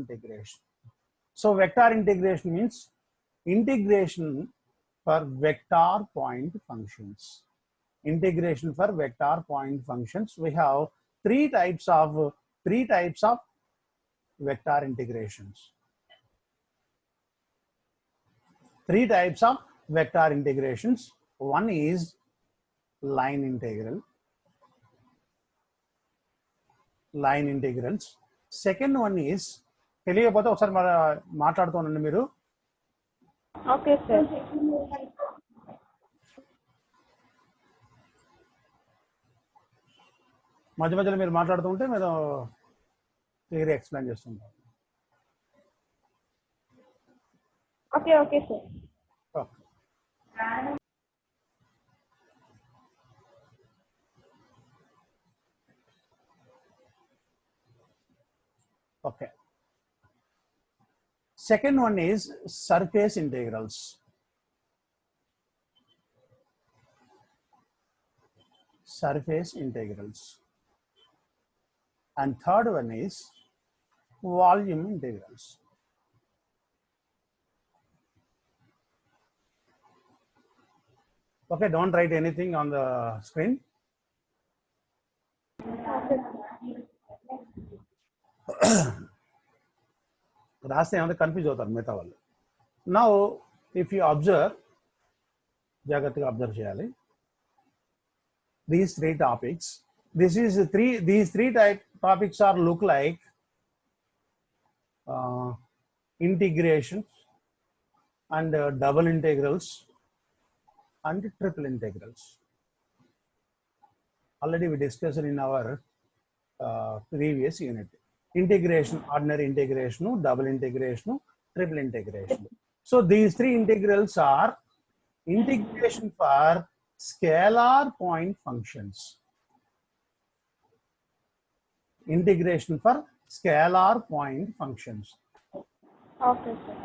integration. So vector integration means integration for vector point functions. Integration for vector point functions. We have three types of vector integrations. Three types of vector integrations. One is line integral. Line integrals. Second one is తెలియకపోతే ఒకసారి మాట్లాడుతూనండి మీరు. Okay sir. మధ్య మధ్యలో మీరు మాట్లాడుతూ ఉంటే మీరు క్లియర్గా ఎక్స్ప్లెయిన్ చేస్తుంటారు. Okay okay sir. Okay. Second one is surface integrals. Surface integrals. And third one is volume integrals. Okay, don't write anything on the screen. రాస్తే ఏమంటే కన్ఫ్యూజ్ అవుతారు మిగతా వాళ్ళు. నౌ ఇఫ్ యూ అబ్జర్వ్, జాగ్రత్తగా అబ్జర్వ్ చేయాలి. These three topics, these three topics are look like integrations and double integrals and triple integrals. Already we discussed in our previous unit. Integration, ordinary integration, double integration, triple integration. So these three integrals are integration for scalar point functions. Integration for scalar point functions. Okay, sir.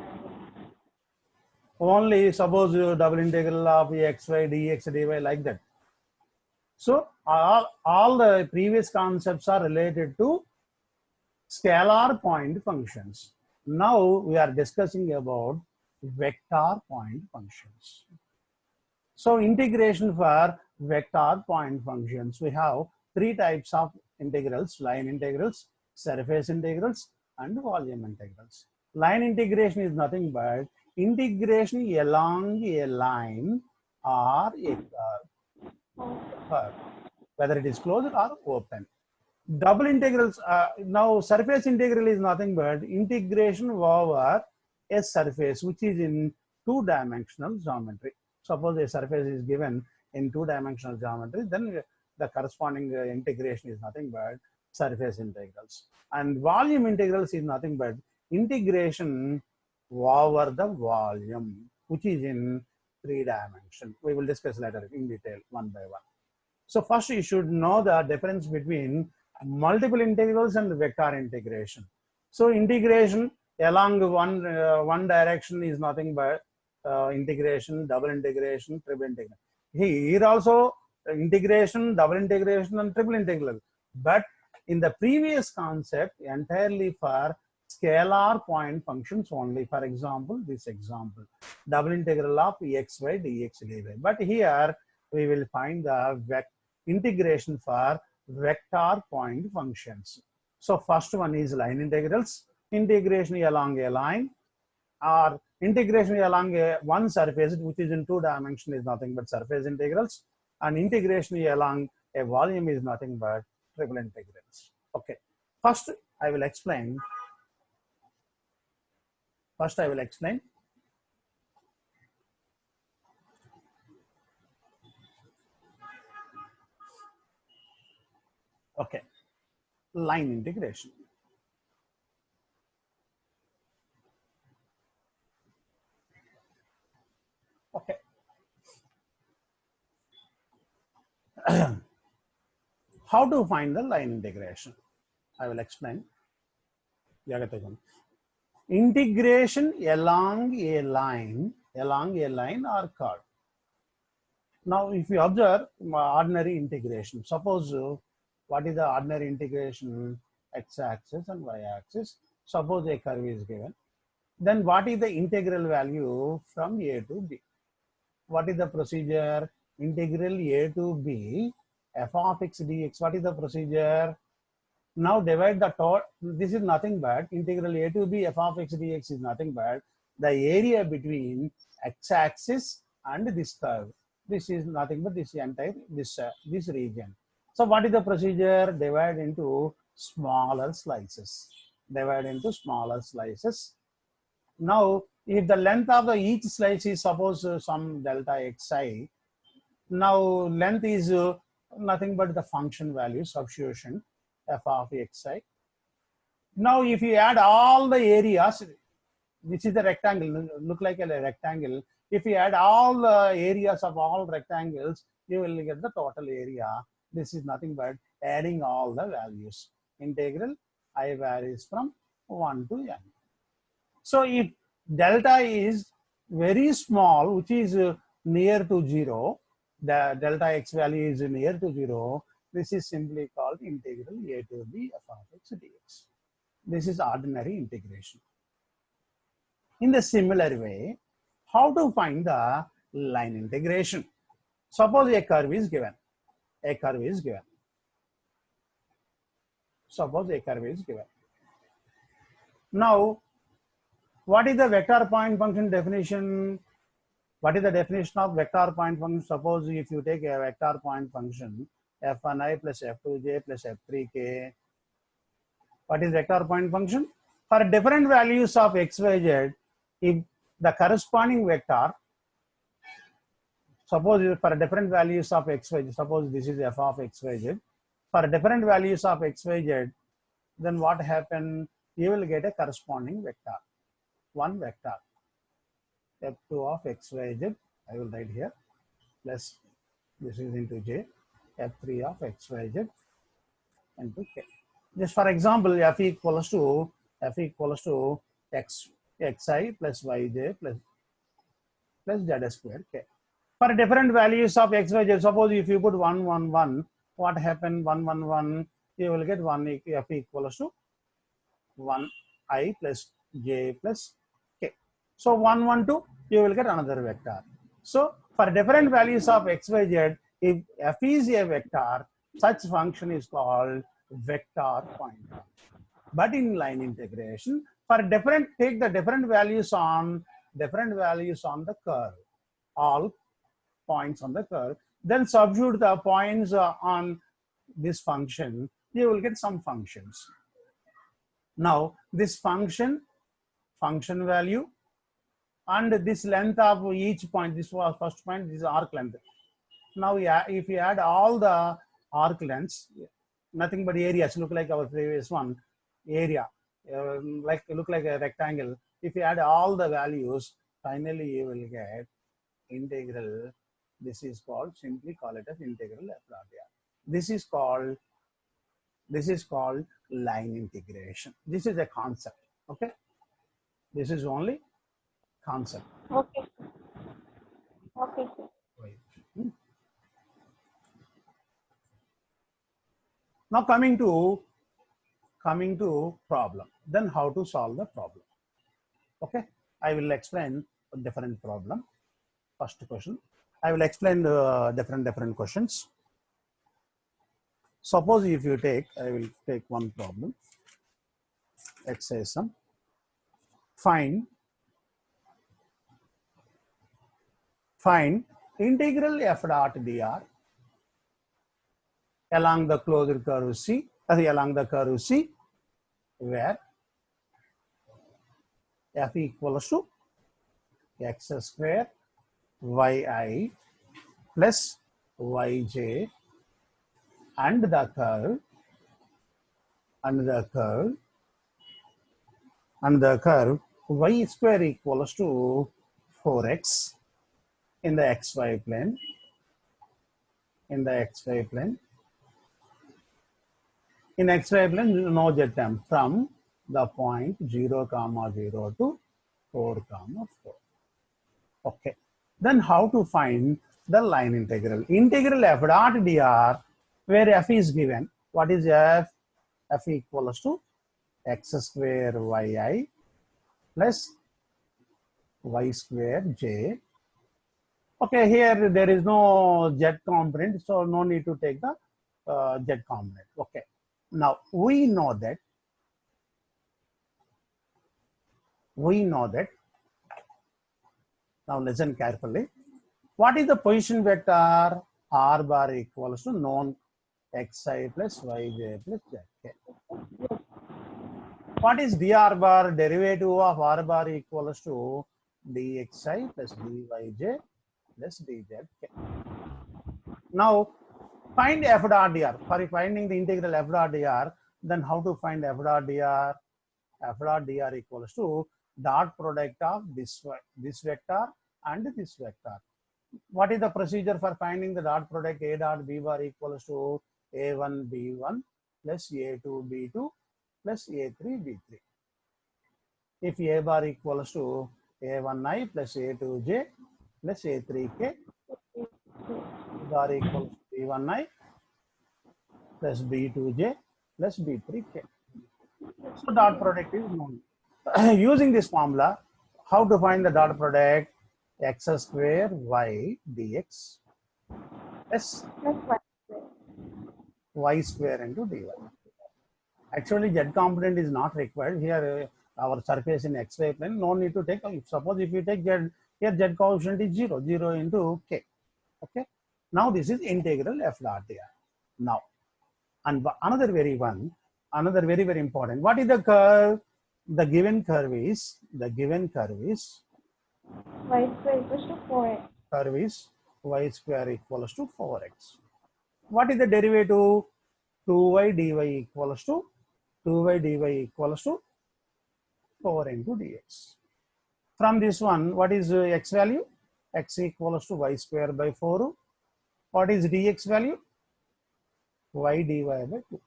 Only suppose double integral of xy dx dy like that. So all the previous concepts are related to scalar point functions. Now we are discussing about vector point functions. So integration for vector point functions, we have three types of integrals: line integrals, surface integrals, and volume integrals. Line integration is nothing but integration along a line or a curve, whether it is closed or open. Double integrals, now surface integral is nothing but integration over a surface which is in two-dimensional geometry. Suppose a surface is given in two-dimensional geometry, then the corresponding integration is nothing but surface integrals. And volume integrals is nothing but integration over the volume, which is in three dimensions. We will discuss later in detail one by one. So first you should know the difference between multiple integrals and vector integration. So integration along one direction is nothing but integration, double integration, triple integration. Here also integration, double integration, and triple integral. But in the previous concept, entirely for scalar point functions only. For example, this example, double integral of xy dx dy. But here we will find the integration for vector point functions. So first one is line integrals, integration along a line, or integration along one surface which is in two dimensions is nothing but surface integrals, and integration along a volume is nothing but triple integrals. Okay, first I will explain. Okay, line integration. Okay. How to find the line integration? I will explain. Integration along a line or curve. Now, if you observe ordinary integration, suppose what is the ordinary integration? X-axis and y-axis. Suppose a curve is given. Then what is the integral value from A to B? What is the procedure? Integral A to B f of x dx. What is the procedure? Now divide the total. This is nothing but integral A to B f of x dx is nothing but the area between x-axis and this curve. This is nothing but this entire this region. So what is the procedure? Divide into smaller slices. Divide into smaller slices. Now, if the length of each slice is suppose some delta xi, now length is nothing but the function value substitution f of xi. Now, if you add all the areas, this is the rectangle, look like a rectangle. If you add all the areas of all rectangles, you will get the total area. This is nothing but adding all the values. Integral I varies from 1 to n. So if delta is very small, which is near to 0, the delta x value is near to 0, this is simply called integral A to B f of x dx. This is ordinary integration. In the similar way, how to find the line integration? Suppose a curve is given. A curve is given. Suppose a curve is given. Now, what is the vector point function definition? What is the definition of vector point function? Suppose if you take a vector point function f1i plus f2j plus f3k. What is vector point function? For different values of x, y, z, if the corresponding vector, suppose for different values of x, y, z, suppose this is f of x, y, z. For different values of x, y, z, then what happen? You will get a corresponding vector. One vector f2 of x, y, z, I will write here, plus this is into j, f3 of x, y, z into k. Just for example, f equals to x, xi plus yj plus z square k. For different values of x, y, z, suppose if you put 1, 1, 1, what happened? 1, 1, 1, you will get 1 f equals to 1 I plus j plus k. So 1, 1, 2, you will get another vector. So for different values of x, y, z, if f is a vector, such function is called vector point. But in line integration, for different, take the different values on the curve, all points on the curve, then substitute the points on this function, you will get some functions. Now this function value and this length of each point, this was first point, this is arc length. Now if you add all the arc lengths, nothing but areas, look like our previous one, area, look like a rectangle. If you add all the values, finally you will get integral. This is called, simply call it as integral f dot r. This is called line integration. This is a concept. Okay, this is only concept. Okay. Okay, sir. Now coming to problem, then how to solve the problem. Okay, I will explain a different problem. First question, I will explain the different questions. Suppose if you take, I will take one problem. Exercise sum. Find integral f dot dr along the closed curve C, along the curve C, where f equals to x square yi plus yj and the curve y square equals to 4x in the xy plane. In xy plane, no z term from the point 0, 0 to 4, 4. Okay. Then how to find the line integral? Integral f dot dr, where f is given. What is f? F equals to x square yi plus y square j. Okay, here there is no z component, so no need to take the z component. Okay, now we know that now listen carefully. What is the position vector? R bar equals to known xi plus yj plus zk. What is dr bar? Derivative of r bar equals to dxi plus dyj plus dzk. Now find f dot dr. For finding the integral f dot dr, then how to find f dot dr? F dot dr equals to dot product of this vector and this vector. What is the procedure for finding the dot product? A dot b bar equals to a1 b1 plus a2 b2 plus a3 b3. If a bar equals to a1i plus a2j plus a3k, bar equals to b1i plus b2j plus b3k. So dot product is known. Using this formula, how to find the dot product? X square y dx plus y square into dy. Actually, z component is not required here. Our surface in xy plane, no need to take. Suppose if you take z, here z coefficient is 0 into k. Okay. Now this is integral f dot dr. Now, and another very very important. What is the curve? The given curve is y square equals to 4x. Curve is y square equals to 4x. What is the derivative? 2y dy equals to 4 into dx. From this one, what is x value? X equals to y square by 4. What is dx value? Y dy by 2.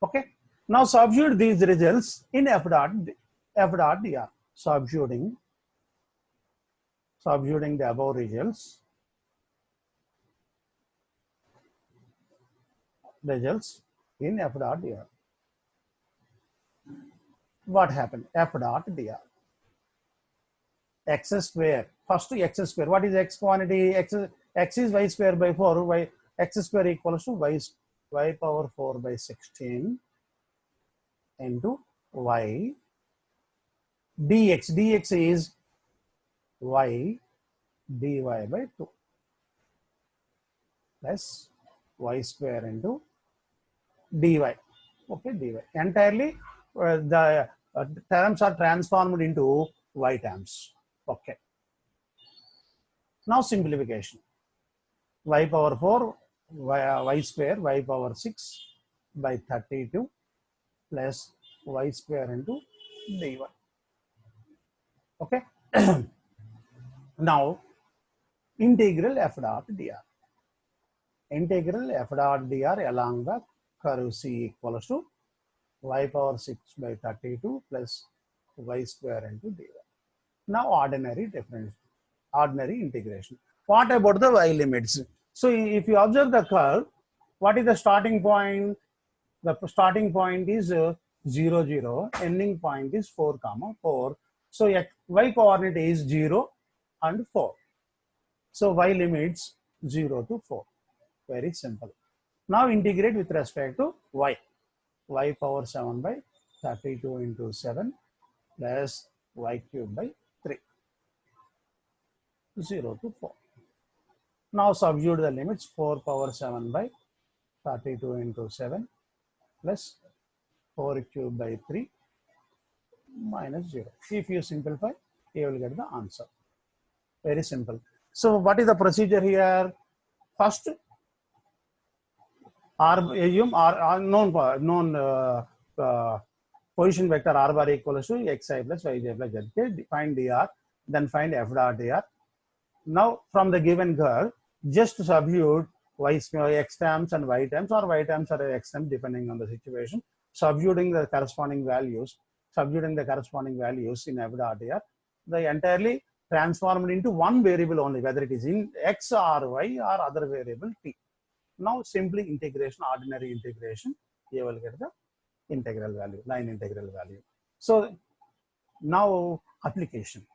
Okay. Now substitute these results in f dot dr. Substituting the above results in f dot dr. What happened? F dot dr. X square. First x square. What is x quantity? X is y square by 4. X square equals to y power 4 by 16 into y dx. Dx is y dy by 2 plus y square into dy. Okay, dy. Entirely the terms are transformed into y terms. Okay. Now simplification. Y power 4 y square y power 6 by 32 plus y square into dy. Okay. Now integral f dot dr. Integral f dot dr along the curve c equals to y power 6 by 32 plus y square into dy. Now ordinary integration. What about the y limits? So if you observe the curve, what is the starting point? The starting point is 0, 0. Ending point is 4, 4. So y coordinate is 0 and 4. So y limits 0 to 4. Very simple. Now integrate with respect to y. Y power 7 by 32 into 7 plus y cube by 3. 0 to 4. Now substitute the limits. 4 power 7 by 32 into 7 plus 4 cube by 3 minus 0. If you simplify, you will get the answer. Very simple. So what is the procedure here? First, known position vector r bar equals to xi plus yj plus zk. Find dr, then find f dot dr. Now from the given curve, just substitute x terms and y terms, or y terms or x terms depending on the situation. Substituting the corresponding values in f dot dr, they entirely transformed into one variable only, whether it is in x or y or other variable t. Now simply integration, ordinary integration, you will get the integral value, line integral value. So now application,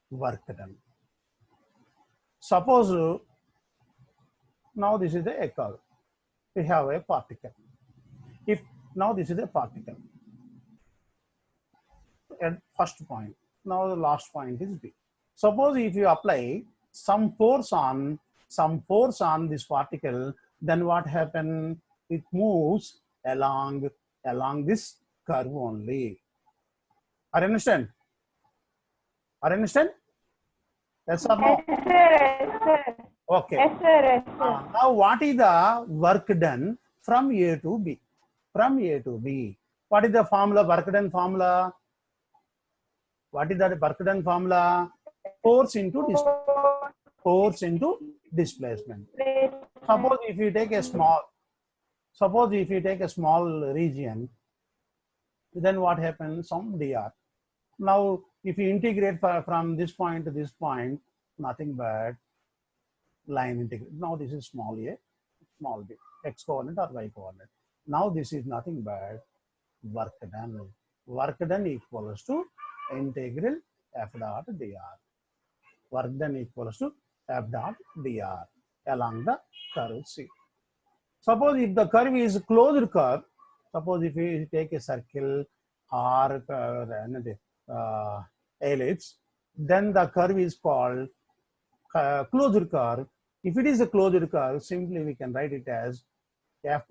work done. Suppose now this is a curve. We have a particle. If now this is a particle at first point, now the last point is B. Suppose if you apply some force on this particle, then what happens? It moves along this curve only. Are you understand? Yes or no? Yes, sir. Yes, sir. Okay. Yes, sir. Yes, sir. Now what is the work done from A to B? From A to B. What is the formula? Work done formula? What is that work done formula? Force into displacement. Suppose if you take a small region, then what happens? Some dr. Now if you integrate from this point to this point, nothing but line integral. Now this is small a, small b, x coordinate or y coordinate. Now this is nothing but work done. Work done equals to integral f dot dr. Work done equals to f dot dr along the curve C. Suppose if the curve is closed curve, suppose if we take a circle or ellipse, then the curve is called closed curve. If it is a closed curve, simply we can write it as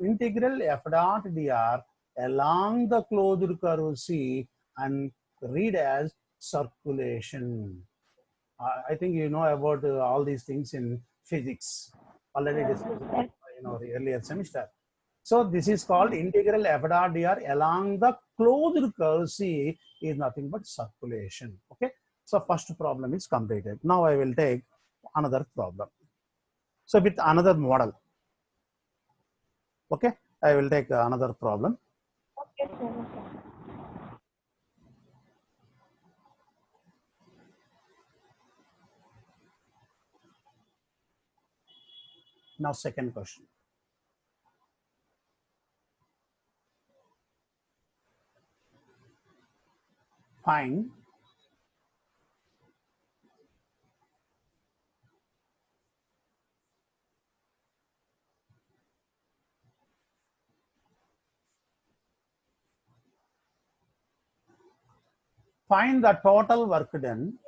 integral f dot dr along the closed curve C and read as circulation. I think you know about all these things in physics, already discussed the earlier semester. So this is called integral f dot dr along the closed curve C is nothing but circulation. Okay. So first problem is completed. Now I will take another problem. So with another model. Okay. I will take another problem. Okay, sir. Okay. Now second question. Find the total work done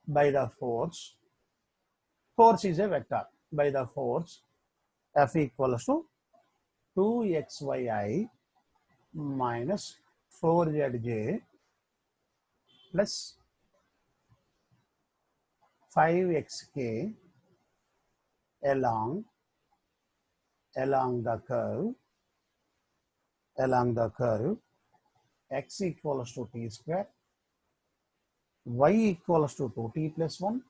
by the force. Force is a vector. By the force F equals to 2xyi minus 4zj plus 5xk along the curve x equals to t square, y equals to 2t plus 1,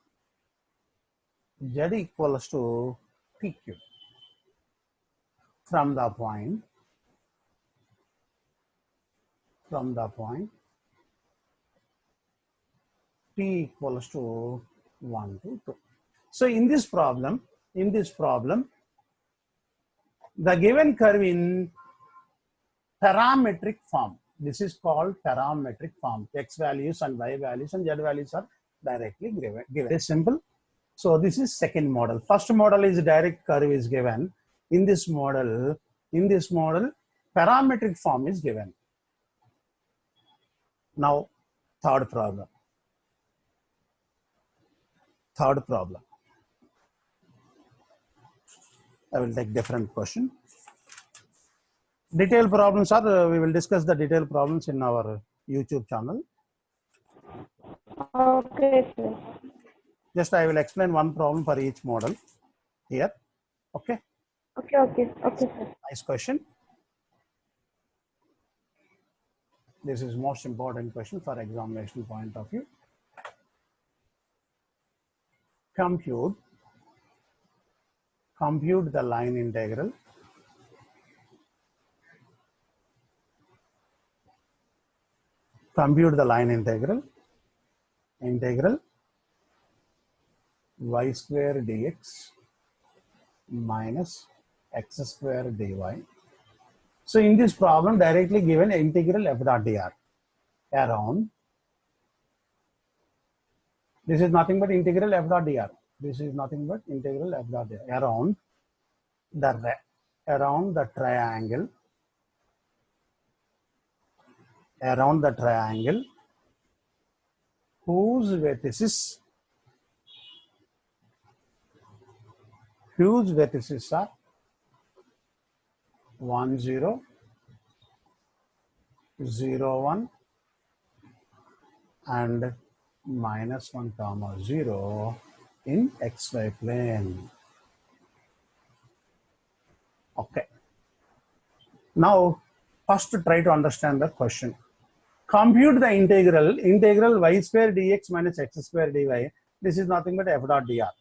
z equals to t cube. From the point t equals to 1 to 2. So in this problem, the given curve in parametric form. This is called parametric form. X values and y values and z values are directly given. It's simple. So this is second model. First model is direct curve is given. In this model, parametric form is given. Now, third problem. I will take different question. Detailed problems are, we will discuss the detailed problems in our YouTube channel. Okay, sir. Just I will explain one problem for each model here. Okay. Okay, sir. Nice question. This is most important question for examination point of view. Compute the line integral integral y square dx minus x square dy. So in this problem, directly given integral f dot dr around, this is nothing but integral f dot dr. This is nothing but integral f dot dr around the triangle, whose vertices are 1 0 0 1 and minus 1 comma 0 in xy plane. Okay. Now, first try to understand the question. Compute the integral y square dx minus x square dy. This is nothing but f dot dr.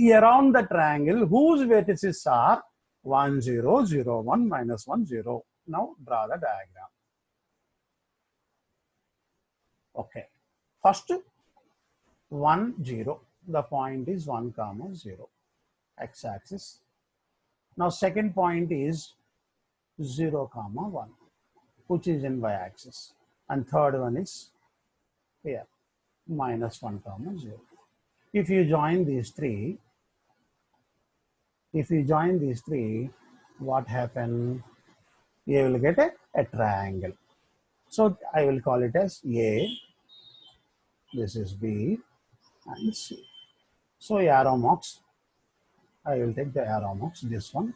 Around the triangle whose vertices are 1 0 0 1 minus 1 0. Now draw the diagram. Okay. First 1 0. The point is 1 comma 0 x axis. Now second point is 0 comma 1, which is in y axis, and third one is here minus 1 comma 0. If you join these three, what happen? You will get a triangle. So I will call it as A, this is B, and C. So arrow marks, I will take the arrow marks, this one,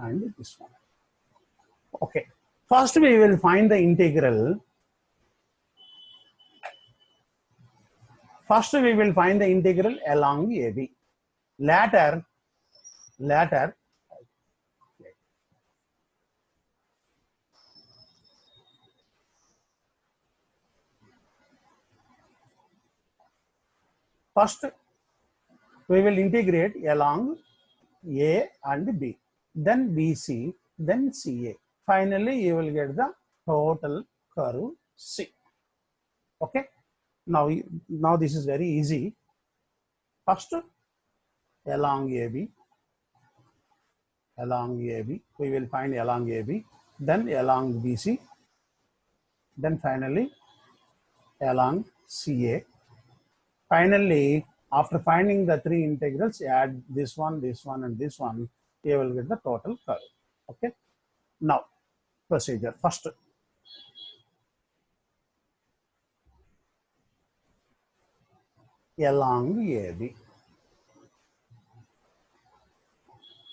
and this one. Okay. First we will find the integral. Along AB. Later, first we will integrate along A and B, then BC, then CA. Finally, you will get the total curve C. Okay. Now this is very easy. First, along AB, we will find along AB, then along BC, then finally along CA. Finally, after finding the three integrals, add this one, and this one, you will get the total curve. Okay. Now, procedure. First, along AB.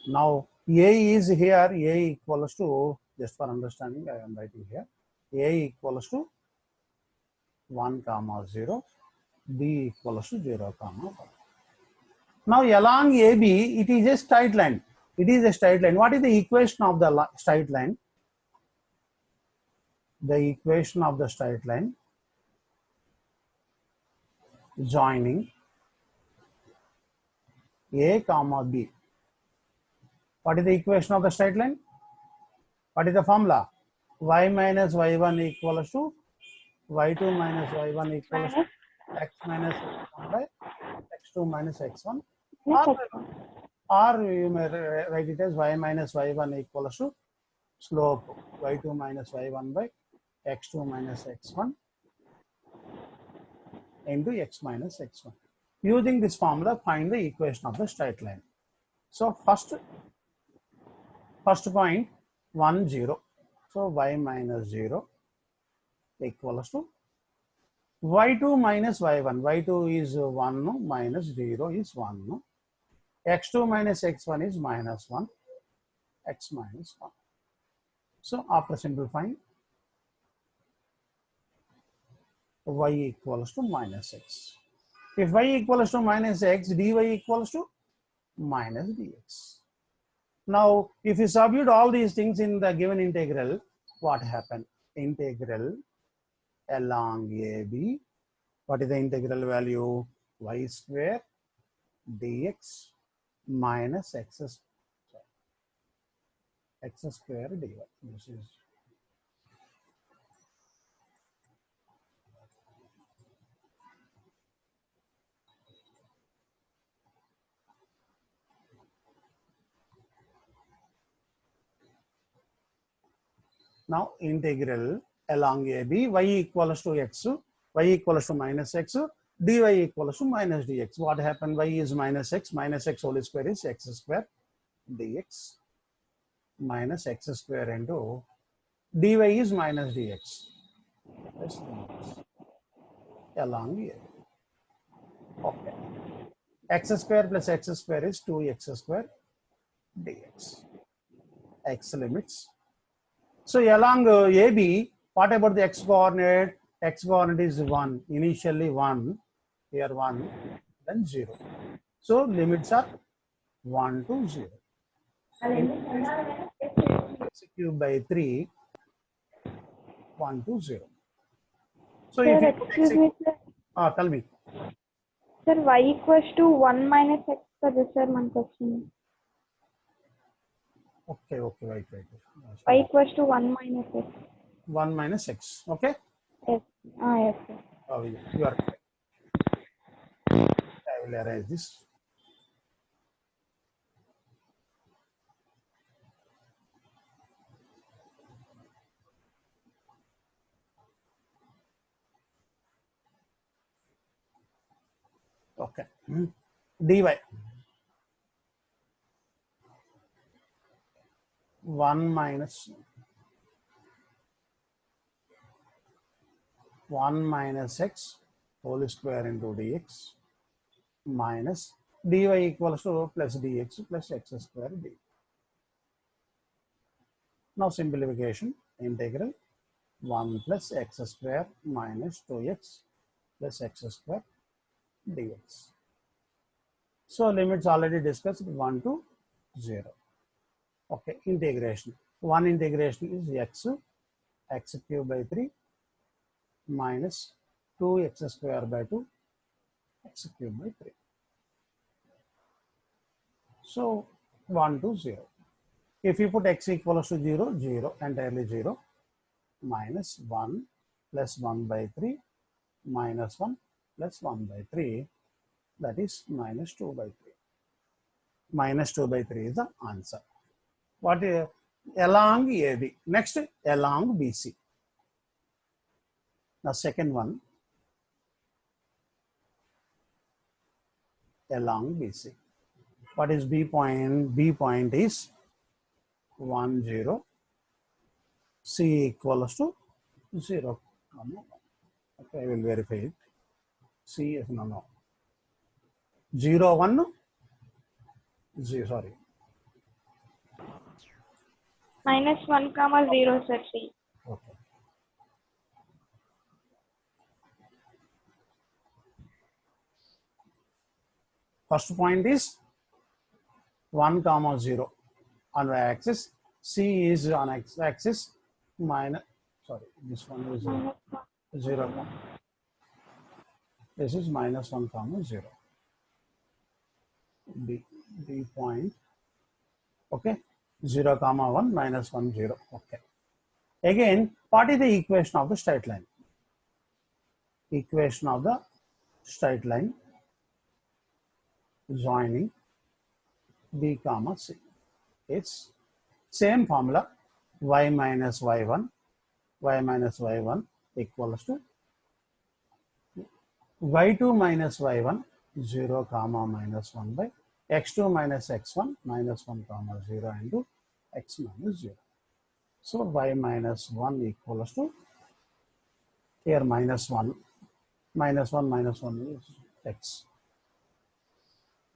Now, A is here, A equals to, just for understanding, I am writing here, A equals to 1 comma 0, B equals to 0 comma 1. Now, along AB, it is a straight line. What is the equation of the straight line? The equation of the straight line joining A comma B. What is the equation of the straight line? What is the formula? Y minus y1 equals to y2 minus y1 equals to x minus x1 by x2 minus x1. Or you may write it as y minus y1 equals to slope y2 minus y1 by x2 minus x1 into x minus x1. Using this formula, find the equation of the straight line. So first point 1 0. So y minus 0 equals to y2 minus y1. y2 is 1 minus 0 is 1. x2 minus x1 is minus 1. X minus 1. So after simplifying, y equals to minus x. If y equals to minus x, dy equals to minus dx. Now, if you substitute all these things in the given integral, what happened? Integral along AB. What is the integral value? Y square dx minus x square dy. This is Now integral along AB, y equals to x, y equals to minus x, dy equals to minus dx. What happened? Y is minus x whole square is x square dx minus x square into dy is minus dx plus dx along here. Okay. X square plus x square is 2x square dx. X limits. So along AB, what about the x coordinate? X coordinate is 1. Initially 1. Here 1. Then 0. So limits are 1 to 0. X cubed by 3. 1 to 0. So if Sir, you put excuse me, sir. tell me. Sir, y equals to 1 minus x for this, sir, one question. Okay, wait. Y equals to 1 minus x. 1 minus x. Okay? Yes. Yes, sir. Oh, yeah, you are correct. I will erase this. Okay. dy 1 minus 1 minus x whole square into dx minus dy equals to plus dx plus x square d. Now simplification, integral 1 plus x square minus 2x plus x square dx. So limits already discussed 1 to 0. Okay, integration. One integration is x cubed by 3 minus 2x square by 2 x cubed by 3. So 1 to 0. If you put x equals to 0, 0, entirely 0, minus 1 plus 1 by 3 minus 1 plus 1 by 3, that is minus 2 by 3. Minus 2 by 3 is the answer. What is along AB? Next, along BC. The second one, along BC. What is B point? B point is 1, 0. C equals to 0. Okay, I will verify it. C is no. 0, 1, 0, sorry. Minus 1 comma 0, sir, C. Okay. First point is 1 comma 0 on y axis. C is on x axis minus, sorry, this one is Minus 0 comma. This is minus 1 comma 0. B point. Okay. 0 comma 1 minus 1 0. Okay. Again, what is the equation of the straight line? Equation of the straight line joining B comma C. It's same formula, y minus y1 equals to y2 minus y1 0 comma minus 1 by x2 minus x1 minus 1 comma 0 into x minus 0. So y minus 1 equals to, here minus 1 is x.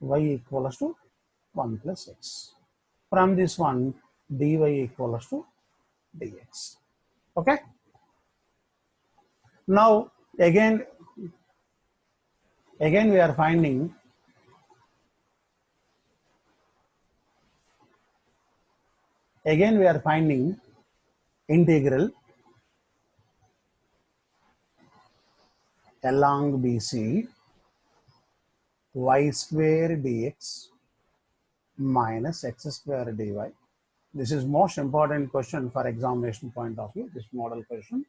Y equals to 1 plus x. From this one, dy equals to dx. Okay. Now again we are finding integral along BC y square dx minus x square dy. This is most important question for examination point of view, this model question.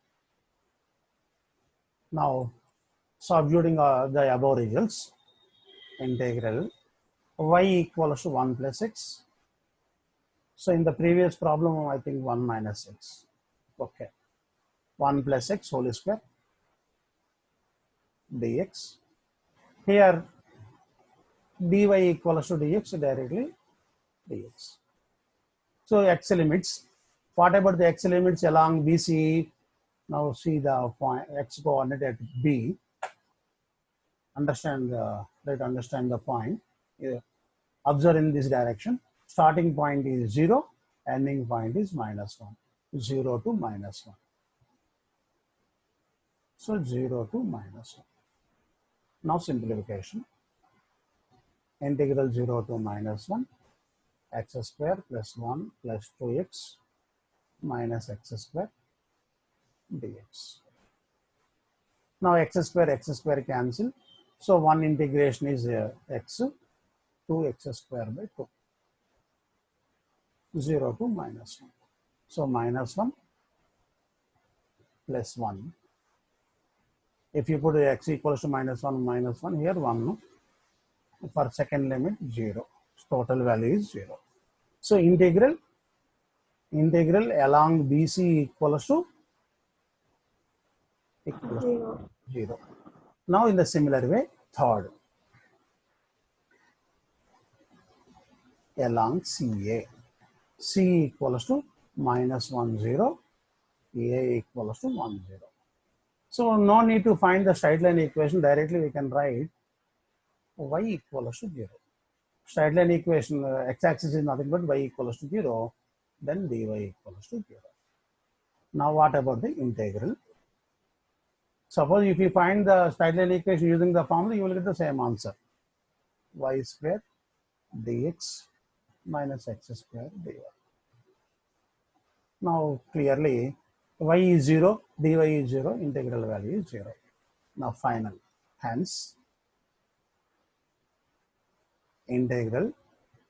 Now substituting the above results, integral y equals to 1 plus x. So in the previous problem, I think 1 minus x. Okay, 1 plus x whole square dx. Here dy equals to dx directly dx. So x limits. What about the x limits along BC? Now see the point x coordinate at B. Understand the point. Observe in this direction. Starting point is 0, ending point is -1. 0 to -1. So 0 to -1. Now simplification. Integral 0 to -1 x square plus 1 plus 2x minus x square dx. Now x square cancel. So one integration is x, 2x square by 2. 0 to -1. So -1 plus 1. If you put x equals to -1, here 1. No? For second limit 0. Total value is 0. So integral along BC equals to 0. Now in the similar way, third along CA. C equals to -1, 0. A equals to 1, 0. So no need to find the straight line equation. Directly we can write y equals to 0. Straight line equation, x-axis is nothing but y equals to 0. Then dy equals to 0. Now what about the integral? Suppose if you find the straight line equation using the formula, you will get the same answer. Y square dx minus x square dy. Now clearly y is 0, dy is 0, integral value is 0. Now final. Hence integral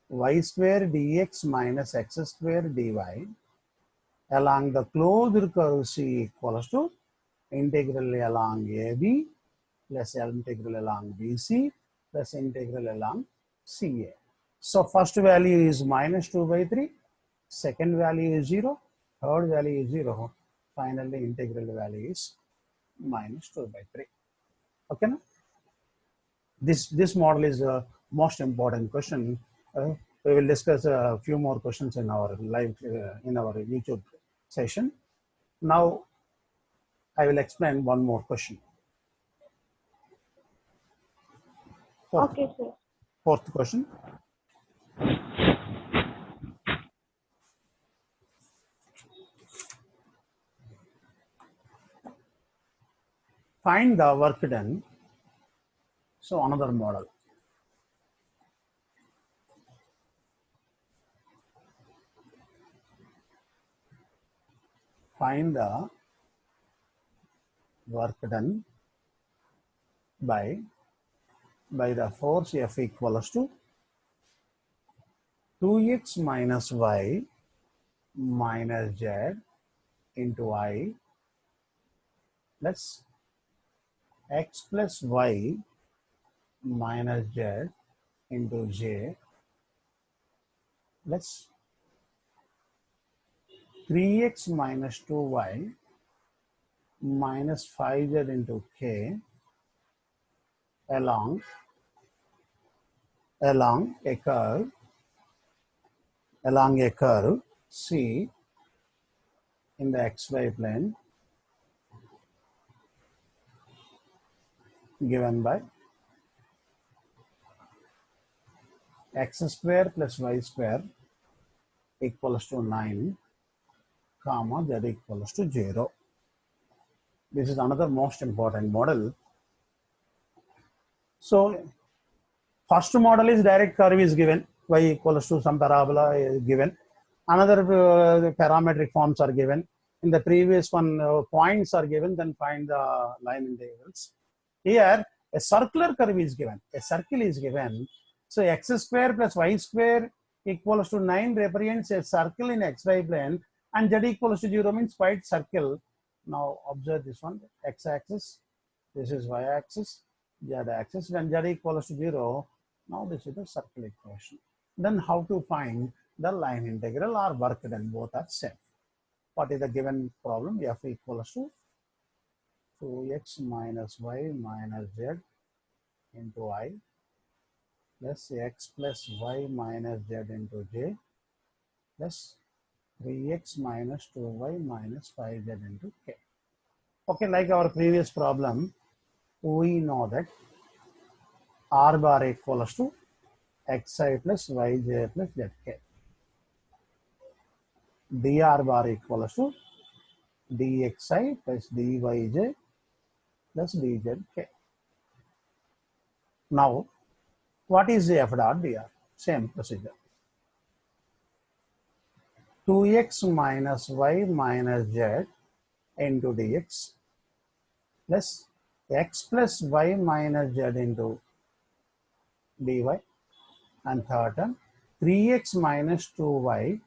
y square dx minus x square dy along the closed curve C equals to integral along AB plus integral along BC plus integral along CA. So first value is -2/3, second value is 0, third value is 0, finally integral value is -2/3. Okay, now? This model is the most important question. We will discuss a few more questions in our live in our YouTube session. Now I will explain one more question. Okay, sir. Fourth question. Find the work done. So another model. Find the work done by the force F equals to 2x minus y minus z into I plus x plus y minus z into j plus 3x minus 2y minus 5z into k along a curve C in the xy plane given by x square plus y square equals to 9, comma z equals to 0. This is another most important model. So first model is direct curve is given, y equals to some parabola is given. Another parametric forms are given. In the previous one, points are given, then find the line integrals. Here, a circular curve is given. A circle is given. So x square plus y square equals to 9 represents a circle in xy plane, and z equals to 0 means white circle. Now observe this one, x-axis, this is y-axis, z-axis. When z equals to 0, now this is the circle equation. Then how to find the line integral or work done? Both are same. What is the given problem? F equals to 2x minus y minus z into I plus x plus y minus z into j plus 3x minus 2y minus 5z into k. Okay, like our previous problem, we know that r bar equals to xi plus yj plus zk. dr bar equals to dxi plus dyj plus dzk. Now, what is the f dot dr? Same procedure. 2x minus y minus z into dx plus x plus y minus z into dy, and third term 3x minus 2y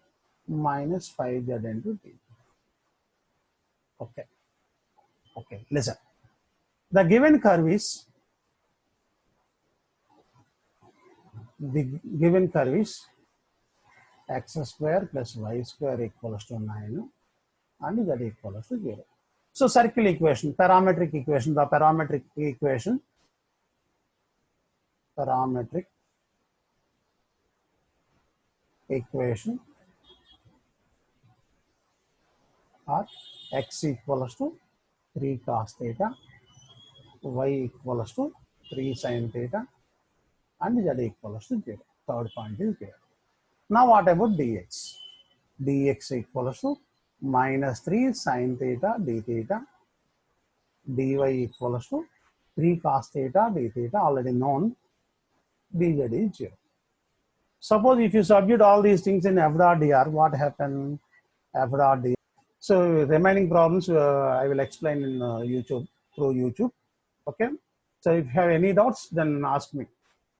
minus 5z into d. Okay. Okay, listen. The given curve is x square plus y square equals to 9 and z equals to 0. So circle equation, parametric equation, the parametric equation are x equals to 3 cos theta, y equals to 3 sin theta, and z equals to 0. Third point is 0. Now what about dx? Dx equals to minus 3 sin theta d theta, dy equals to 3 cos theta d theta, already known, dz is 0. Suppose if you substitute all these things in f dot dr, what happens? F dot dr. So remaining problems I will explain in YouTube, through YouTube. Okay. So if you have any doubts, then ask me.